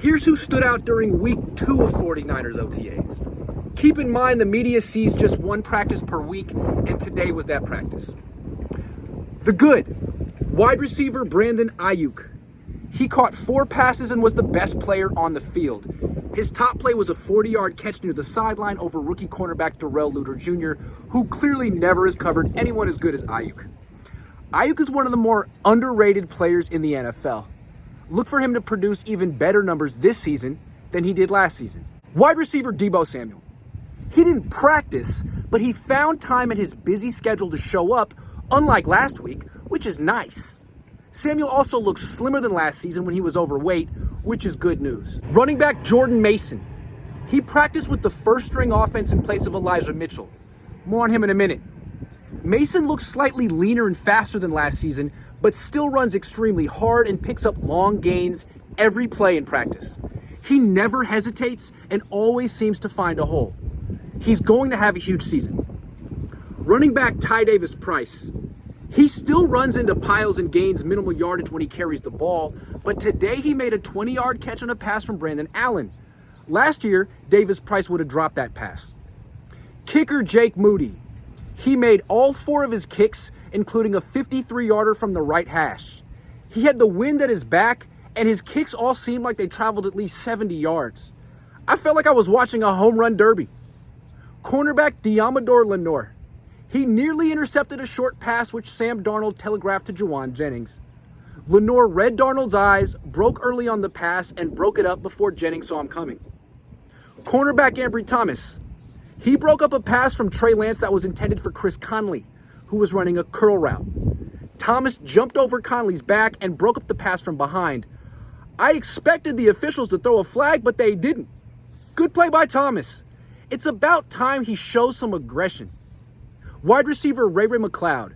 Here's who stood out during week 2 of 49ers OTAs. Keep in mind the media sees just one practice per week, and today was that practice. The good, wide receiver Brandon Aiyuk. He caught 4 passes and was the best player on the field. His top play was a 40-yard catch near the sideline over rookie cornerback Darrell Luter Jr., who clearly never has covered anyone as good as Aiyuk. Aiyuk is one of the more underrated players in the NFL. Look for him to produce even better numbers this season than he did last season. Wide receiver Deebo Samuel. He didn't practice, but he found time in his busy schedule to show up, unlike last week, which is nice. Samuel also looks slimmer than last season when he was overweight, which is good news. Running back Jordan Mason. He practiced with the first-string offense in place of Elijah Mitchell. More on him in a minute. Mason looks slightly leaner and faster than last season, but still runs extremely hard and picks up long gains every play in practice. He never hesitates and always seems to find a hole. He's going to have a huge season. Running back Ty Davis Price. He still runs into piles and gains minimal yardage when he carries the ball, but today he made a 20-yard catch on a pass from Brandon Allen. Last year, Davis Price would have dropped that pass. Kicker Jake Moody. He made all 4 of his kicks, including a 53-yarder from the right hash. He had the wind at his back, and his kicks all seemed like they traveled at least 70 yards. I felt like I was watching a home run derby. Cornerback Deommodore Lenoir. He nearly intercepted a short pass which Sam Darnold telegraphed to Juwan Jennings. Lenoir read Darnold's eyes, broke early on the pass, and broke it up before Jennings saw him coming. Cornerback Ambry Thomas. He broke up a pass from Trey Lance that was intended for Chris Conley, who was running a curl route. Thomas jumped over Conley's back and broke up the pass from behind. I expected the officials to throw a flag, but they didn't. Good play by Thomas. It's about time he shows some aggression. Wide receiver Ray McLeod.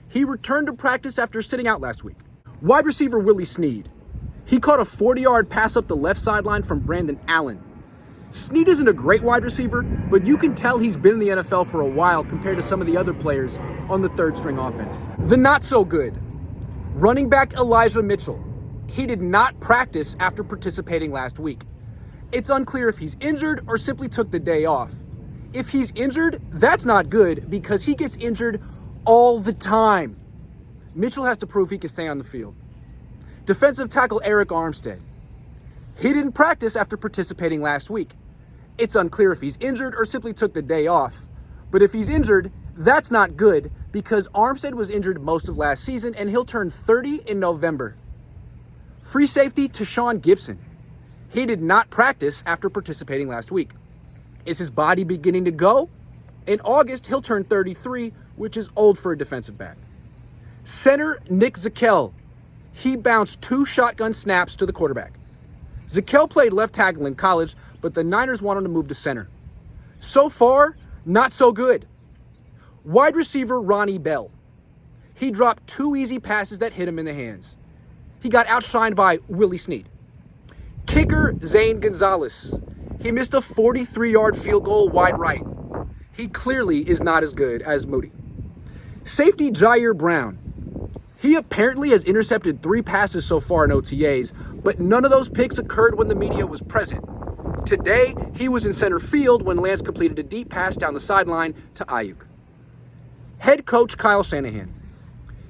He returned to practice after sitting out last week. Wide receiver Willie Snead. He caught a 40-yard pass up the left sideline from Brandon Allen. Snead isn't a great wide receiver, but you can tell he's been in the NFL for a while compared to some of the other players on the third-string offense. The not-so-good. Running back Elijah Mitchell. He did not practice after participating last week. It's unclear if he's injured or simply took the day off. If he's injured, that's not good because he gets injured all the time. Mitchell has to prove he can stay on the field. Defensive tackle Eric Armstead. He didn't practice after participating last week. It's unclear if he's injured or simply took the day off. But if he's injured, that's not good because Armstead was injured most of last season and he'll turn 30 in November. Free safety Tashawn Gibson. He did not practice after participating last week. Is his body beginning to go? In August, he'll turn 33, which is old for a defensive back. Center Nick Zakelj. He bounced 2 shotgun snaps to the quarterback. Zakelj played left tackle in college, but the Niners want him to move to center. So far, not so good. Wide receiver Ronnie Bell. He dropped 2 easy passes that hit him in the hands. He got outshined by Willie Snead. Kicker Zane Gonzalez. He missed a 43-yard field goal wide right. He clearly is not as good as Moody. Safety Jair Brown. He apparently has intercepted 3 passes so far in OTAs, but none of those picks occurred when the media was present. Today, he was in center field when Lance completed a deep pass down the sideline to Aiyuk. Head coach Kyle Shanahan.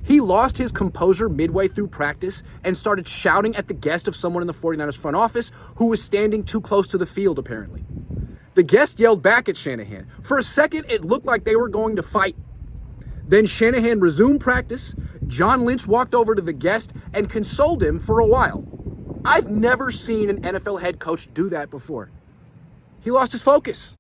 He lost his composure midway through practice and started shouting at the guest of someone in the 49ers front office who was standing too close to the field, apparently. The guest yelled back at Shanahan. For a second, it looked like they were going to fight. Then Shanahan resumed practice. John Lynch walked over to the guest and consoled him for a while. I've never seen an NFL head coach do that before. He lost his focus.